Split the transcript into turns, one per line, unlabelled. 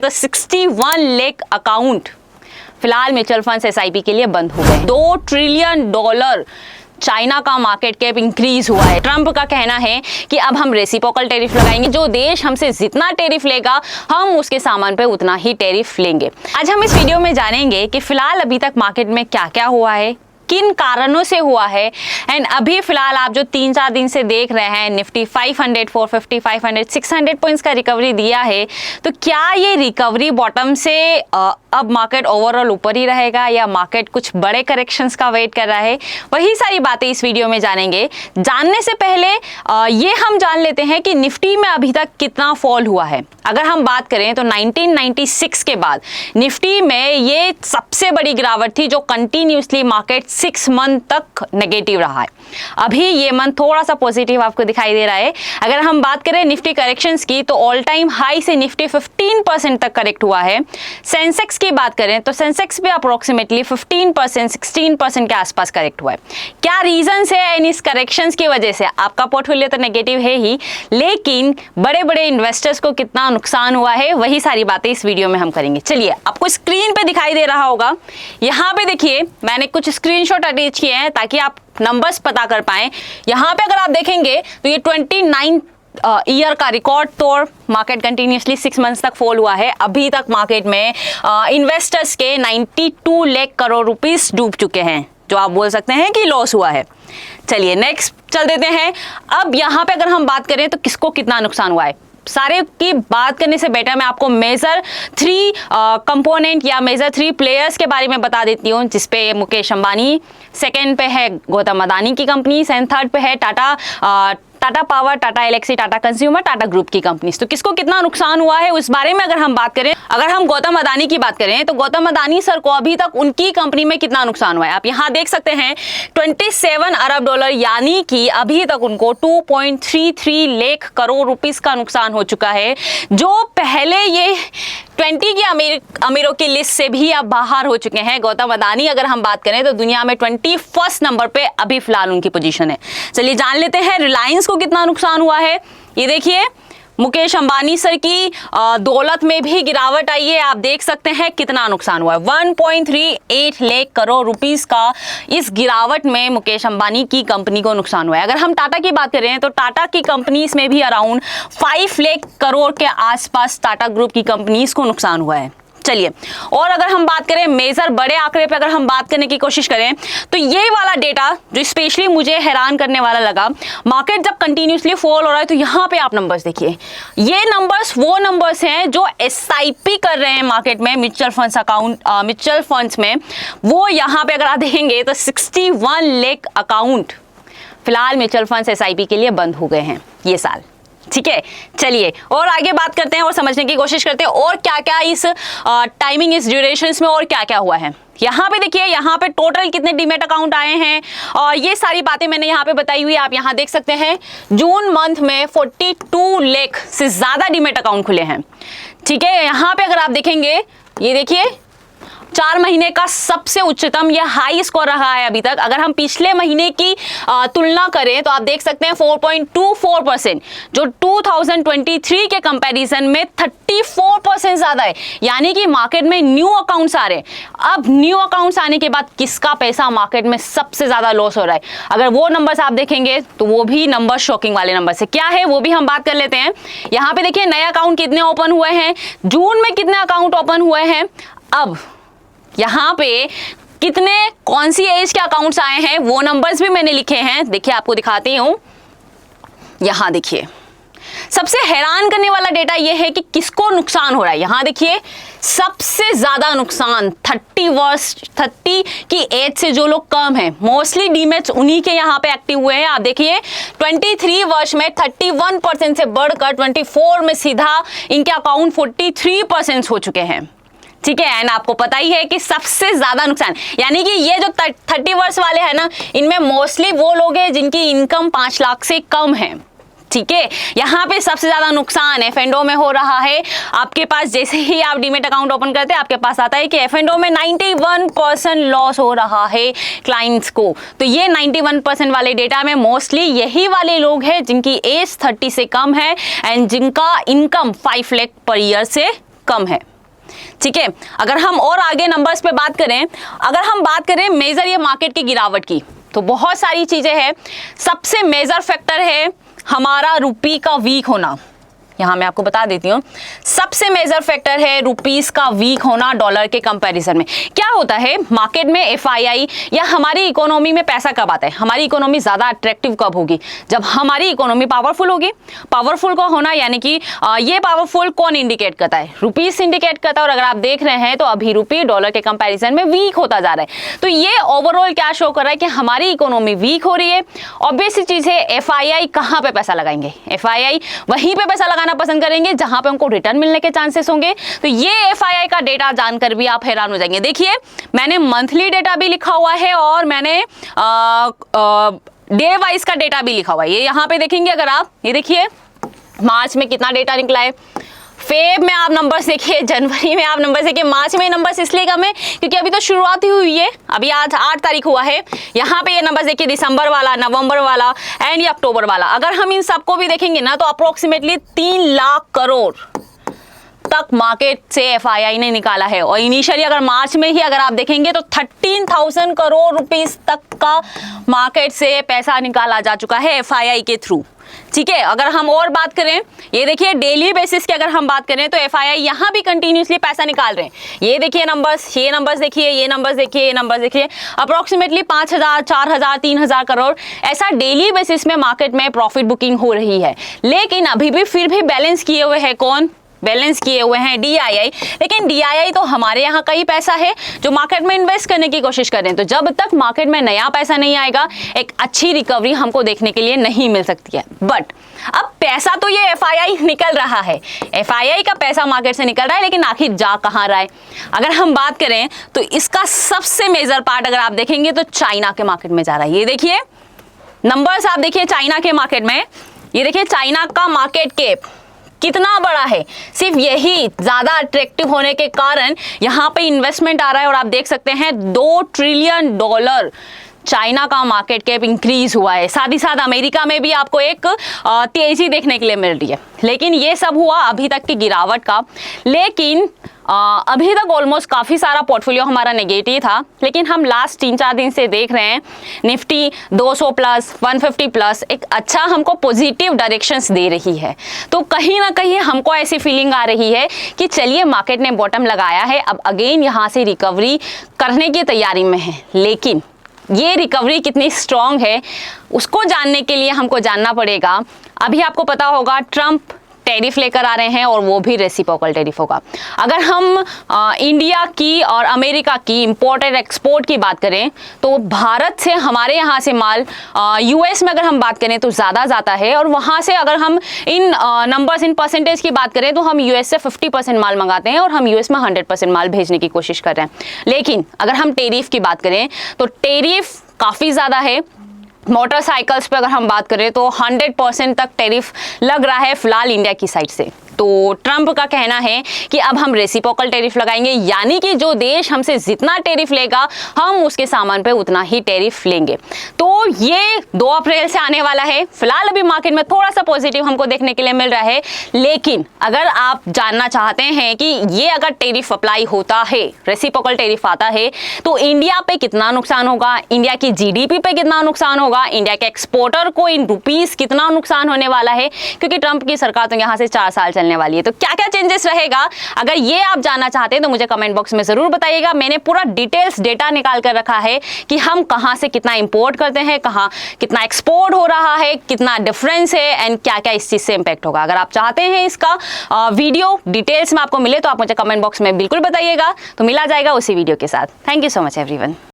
तो 61 लाख अकाउंट फिलहाल mutual funds SIP के लिए बंद हो गए। $2 ट्रिलियन चाइना का मार्केट कैप इंक्रीज हुआ है। ट्रंप का कहना है कि अब हम रेसिप्रोकल टैरिफ लगाएंगे, जो देश हमसे जितना टैरिफ लेगा हम उसके सामान पे उतना ही टैरिफ लेंगे। आज हम इस वीडियो में जानेंगे कि फिलहाल अभी तक मार्केट में क्या क्या हुआ है, किन कारणों से हुआ है, एंड अभी फिलहाल आप जो 3-4 दिन से देख रहे हैं निफ्टी 500, 450, 500, 600 पॉइंट्स का रिकवरी दिया है, तो क्या ये रिकवरी बॉटम से अब मार्केट ओवरऑल ऊपर ही रहेगा या मार्केट कुछ बड़े करेक्शंस का वेट कर रहा है, वही सारी बातें इस वीडियो में जानेंगे। जानने से पहले ये हम जान लेते हैं कि निफ्टी में अभी तक कितना फॉल हुआ है। अगर हम बात करें तो 1996 के बाद निफ्टी में ये सबसे बड़ी गिरावट थी, जो कंटिन्यूसली मार्केट 6 मंथ तक नेगेटिव रहा है। अभी ये मंथ थोड़ा सा पॉजिटिव आपको दिखाई दे रहा है। अगर हम बात करें निफ्टी करेक्शंस की तो ऑल टाइम हाई से निफ्टी 15% तक करेक्ट हुआ है। सेंसेक्स की बात करें तो सेंसेक्स भी अप्रोक्सीमेटली 15%, 16% के आसपास करेक्ट हुआ है। क्या रीजंस है इन इस करेक्शंस की वजह से? आपका पोर्टफोलियो तो नेगेटिव है ही, लेकिन बड़े बड़े इन्वेस्टर्स को कितना नुकसान हुआ है, वही सारी बातें इस वीडियो में हम करेंगे। चलिए, आपको स्क्रीन पे दिखाई दे रहा होगा, यहाँ पे देखिए मैंने कुछ स्क्रीनशॉट अटैच किए हैं ताकि आप नंबर्स पता कर पाएं। यहाँ पे अगर आप देखेंगे तो ये 29 ईयर का रिकॉर्ड तोड़ मार्केट कंटिन्यूसली 6 मंथ्स तक फॉल हुआ है। अभी तक मार्केट में इन्वेस्टर्स के 92 लाख करोड़ रुपीस डूब चुके हैं, जो आप बोल सकते हैं कि लॉस हुआ है। चलिए नेक्स्ट चल देते हैं। अब यहाँ पे अगर हम बात करें तो किसको कितना नुकसान हुआ है, सारे की बात करने से बेटर मैं आपको मेजर 3 कंपोनेंट या मेजर 3 प्लेयर्स के बारे में बता देती हूँ, जिसपे मुकेश अंबानी, सेकंड पे है गौतम अदानी की कंपनीज, एंड थर्ड पे है Tata power, Tata Elxsi, Tata consumer, Tata group की कंपनीज। तो किसको कितना नुकसान हुआ है उस बारे में अगर हम बात करें, अगर हम गौतम अदानी की बात करें तो गौतम अदानी सर को अभी तक उनकी कंपनी में कितना नुकसान हुआ है आप यहाँ देख सकते हैं, $27 अरब, यानी कि अभी तक उनको 2.33 लाख करोड़ रुपीस का नुकसान हो चुका है, जो पहले ये 20 की अमीरों की लिस्ट से भी अब बाहर हो चुके हैं। गौतम अदानी अगर हम बात करें तो दुनिया में 21 नंबर पे अभी फिलहाल उनकी पोजीशन है। चलिए जान लेते हैं रिलायंस को कितना नुकसान हुआ है। ये देखिए मुकेश अंबानी सर की दौलत में भी गिरावट आई है, आप देख सकते हैं कितना नुकसान हुआ है। 1.38 लाख करोड़ रुपीस का इस गिरावट में मुकेश अंबानी की कंपनी को नुकसान हुआ है। अगर हम टाटा की बात करें तो टाटा की कंपनीज में भी अराउंड 5 लाख करोड़ के आसपास टाटा ग्रुप की कंपनीज को नुकसान हुआ है। चलिए, और अगर हम बात करें मेजर बड़े आंकड़े पे अगर हम बात करने की कोशिश करें तो ये वाला डेटा जो स्पेशली मुझे हैरान करने वाला लगा, मार्केट जब कंटिन्यूसली फॉल हो रहा है तो यहाँ पे आप नंबर्स देखिए, ये नंबर्स वो नंबर्स हैं जो एसआईपी कर रहे हैं मार्केट में mutual funds account, mutual funds में। वो यहाँ पे अगर आप देखेंगे तो 61 लाख अकाउंट फिलहाल म्यूचुअल फंड्स एसआईपी के लिए बंद हो गए हैं ये साल। ठीक है, चलिए और आगे बात करते हैं और समझने की कोशिश करते हैं और क्या क्या इस टाइमिंग, इस ड्यूरेशंस में और क्या क्या हुआ है। यहाँ पे देखिए, यहाँ पे टोटल कितने डीमेट अकाउंट आए हैं और ये सारी बातें मैंने यहाँ पे बताई हुई है, आप यहाँ देख सकते हैं। जून मंथ में 42 लाख से ज्यादा डीमेट अकाउंट खुले हैं। ठीक है, यहाँ पे अगर आप देखेंगे, ये देखिए 4 महीने का सबसे उच्चतम यह हाई स्कोर रहा है अभी तक। अगर हम पिछले महीने की तुलना करें तो आप देख सकते हैं 4.24%, जो 2023 के कंपैरिजन में 34% ज्यादा है, यानी कि मार्केट में न्यू अकाउंट्स आ रहे हैं। अब न्यू अकाउंट्स आने के बाद किसका पैसा मार्केट में सबसे ज्यादा लॉस हो रहा है, अगर वो नंबर्स आप देखेंगे तो वो भी नंबर शॉकिंग वाले नंबर से क्या है वो भी हम बात कर लेते हैं। यहाँ पे देखिए नए अकाउंट कितने ओपन हुए हैं, जून में कितने अकाउंट ओपन हुए हैं, अब यहाँ पे कितने कौन सी एज के अकाउंट्स आए हैं वो नंबर्स भी मैंने लिखे हैं। देखिए आपको दिखाती हूँ, यहाँ देखिए सबसे हैरान करने वाला डेटा यह है कि किसको नुकसान हो रहा है। यहाँ देखिए सबसे ज्यादा नुकसान 30 की एज से जो लोग कम हैं, मोस्टली डीमेट्स उन्हीं के यहाँ पे एक्टिव हुए हैं। आप देखिए 23 वर्ष में 31% से बढ़कर 24 में सीधा इनके अकाउंट 43% हो चुके हैं। ठीक है, एंड आपको पता ही है कि सबसे ज्यादा नुकसान, यानी कि ये जो 30 वर्ष वाले हैं ना, इनमें मोस्टली वो लोग हैं जिनकी इनकम 5 लाख से कम है। ठीक है, यहाँ पे सबसे ज्यादा नुकसान F&O में हो रहा है। आपके पास जैसे ही आप डीमेट अकाउंट ओपन करते हैं आपके पास आता है कि F&O में 91% लॉस हो रहा है क्लाइंट्स को। तो ये 91% वाले डेटा में मोस्टली यही वाले लोग हैं जिनकी एज 30 से कम है एंड जिनका इनकम 5 लाख पर ईयर से कम है। ठीक है। अगर हम और आगे नंबर्स पे बात करें, अगर हम बात करें मेजर ये मार्केट की गिरावट की, तो बहुत सारी चीजें हैं। सबसे मेजर फैक्टर है हमारा रुपी का वीक होना। यहाँ मैं आपको बता देती हूँ, सबसे मेजर फैक्टर है रुपीस का वीक होना डॉलर के कंपैरिजन में। क्या होता है मार्केट में, एफआईआई या हमारी इकोनॉमी में पैसा कब आता है? हमारी इकोनॉमी ज्यादा अट्रैक्टिव कब होगी? जब हमारी इकोनॉमी पावरफुल होगी। पावरफुल का होना यानी कि ये पावरफुल कौन इंडिकेट करता है? रुपीस इंडिकेट करता है। और अगर आप देख रहे हैं तो अभी रुपी डॉलर के कंपेरिजन में वीक होता जा रहा है। तो ये ओवरऑल क्या शो कर रहा है कि हमारी इकोनॉमी वीक हो रही है। ऑब्वियस सी चीज है, एफआईआई कहाँ पे पैसा लगाएंगे? एफआईआई वहीं पे पैसा लगाना पसंद करेंगे जहां पे उनको रिटर्न मिलने के चांसेस होंगे। तो ये एफआईआई का डेटा जानकर भी आप हैरान हो जाएंगे। देखिए, मैंने मंथली डेटा भी लिखा हुआ है और मैंने डे वाइज का डेटा भी लिखा हुआ है। ये यहां पे देखेंगे अगर आप, ये देखिए मार्च में कितना डेटा निकला है, फेब में आप नंबर्स देखिए, जनवरी में आप नंबर्स देखिए, मार्च में नंबर्स इसलिए कम है क्योंकि अभी तो शुरुआत ही हुई है, अभी आज 8 तारीख हुआ है। यहाँ पे ये नंबर्स देखिए, दिसंबर वाला, नवंबर वाला एंड ये अक्टूबर वाला। अगर हम इन सबको भी देखेंगे ना तो अप्रोक्सीमेटली 3 लाख करोड़ तक मार्केट से एफआईआई ने निकाला है। और इनिशियली अगर मार्च में ही अगर आप देखेंगे तो 13,000 करोड़ रुपीस तक का मार्केट से पैसा निकाला जा चुका है एफआईआई के थ्रू। ठीक है। अगर हम और बात करें, ये देखिए डेली बेसिस की अगर हम बात करें तो एफआईआई यहाँ भी कंटिन्यूसली पैसा निकाल रहे हैं। ये देखिए नंबर्स, ये नंबर्स देखिए, ये नंबर्स देखिए, ये नंबर्स देखिए, अप्रोक्सीमेटली 5,000, 4,000, 3,000 करोड़ ऐसा डेली बेसिस में मार्केट में प्रॉफिट बुकिंग हो रही है। लेकिन अभी भी फिर भी बैलेंस किए हुए है कौन? बैलेंस किए हुए हैं डीआईआई। लेकिन डीआईआई तो हमारे यहाँ का ही पैसा है जो मार्केट में इन्वेस्ट करने की कोशिश कर रहे हैं। तो जब तक मार्केट में नया पैसा नहीं आएगा, एक अच्छी रिकवरी हमको देखने के लिए नहीं मिल सकती है। बट अब पैसा तो ये एफआईआई निकल रहा है, एफआईआई का पैसा मार्केट से निकल रहा है, लेकिन आखिर जा कहाँ रहा है? अगर हम बात करें तो इसका सबसे मेजर पार्ट अगर आप देखेंगे तो चाइना के मार्केट में जा रहा है। ये देखिए नंबर्स आप देखिए चाइना के मार्केट में, ये देखिए चाइना का मार्केट कैप कितना बड़ा है। सिर्फ यही ज्यादा अट्रैक्टिव होने के कारण यहाँ पे इन्वेस्टमेंट आ रहा है। और आप देख सकते हैं $2 ट्रिलियन चाइना का मार्केट कैप इंक्रीज हुआ है। साथ ही साथ अमेरिका में भी आपको एक तेजी देखने के लिए मिल रही है। लेकिन ये सब हुआ अभी तक की गिरावट का। लेकिन अभी तक ऑलमोस्ट काफ़ी सारा पोर्टफोलियो हमारा नेगेटिव था। लेकिन हम लास्ट 3-4 दिन से देख रहे हैं निफ्टी 200 प्लस, 150 प्लस एक अच्छा हमको पॉजिटिव डायरेक्शंस दे रही है। तो कहीं ना कहीं हमको ऐसी फीलिंग आ रही है कि चलिए मार्केट ने बॉटम लगाया है, अब अगेन यहाँ से रिकवरी करने की तैयारी में है। लेकिन ये रिकवरी कितनी स्ट्रॉन्ग है उसको जानने के लिए हमको जानना पड़ेगा। अभी आपको पता होगा ट्रंप टैरिफ लेकर आ रहे हैं और वो भी रेसिप्रोकल टैरिफ होगा। अगर हम इंडिया की और अमेरिका की इंपोर्ट और एक्सपोर्ट की बात करें तो भारत से हमारे यहाँ से माल यूएस में अगर हम बात करें तो ज़्यादा जाता है। और वहाँ से अगर हम इन नंबर्स, इन परसेंटेज की बात करें तो हम यूएस से 50% माल मंगाते हैं और हम यूएस में 100% माल भेजने की कोशिश कर रहे हैं। लेकिन अगर हम टैरिफ की बात करें तो टैरिफ काफ़ी ज़्यादा है। मोटरसाइकिल्स पे अगर हम बात करें तो 100% तक टैरिफ लग रहा है फिलहाल इंडिया की साइड से। तो ट्रंप का कहना है कि अब हम रेसिप्रोकल टैरिफ लगाएंगे, यानी कि जो देश हमसे जितना टैरिफ लेगा हम उसके सामान पे उतना ही टैरिफ लेंगे। तो ये 2 अप्रैल से आने वाला है। फिलहाल अभी मार्केट में थोड़ा सा पॉजिटिव हमको देखने के लिए मिल रहा है। लेकिन अगर आप जानना चाहते हैं कि ये अगर टैरिफ अप्लाई होता है, रेसिप्रोकल टैरिफ आता है, तो इंडिया पे कितना नुकसान होगा, इंडिया की जीडीपी पे कितना नुकसान होगा, इंडिया के एक्सपोर्टर को इन रुपीस कितना नुकसान होने वाला है, क्योंकि ट्रंप की सरकार तो यहाँ से 4 साल चलने वाली है। तो क्या क्या चेंजेस रहेगा, अगर ये आप जानना चाहते हैं तो मुझे कमेंट बॉक्स में जरूर बताइएगा। मैंने पूरा डिटेल्स डेटा निकाल कर रखा है कि हम कहां से कितना इंपोर्ट करते हैं, कहां कितना एक्सपोर्ट हो रहा है, कितना डिफरेंस है एंड क्या क्या इस चीज से इंपैक्ट होगा। अगर आप चाहते हैं इसका वीडियो डिटेल्स में आपको मिले तो आप मुझे कमेंट बॉक्स में बिल्कुल बताइएगा। तो मिला जाएगा उसी वीडियो के साथ। Thank you so much everyone.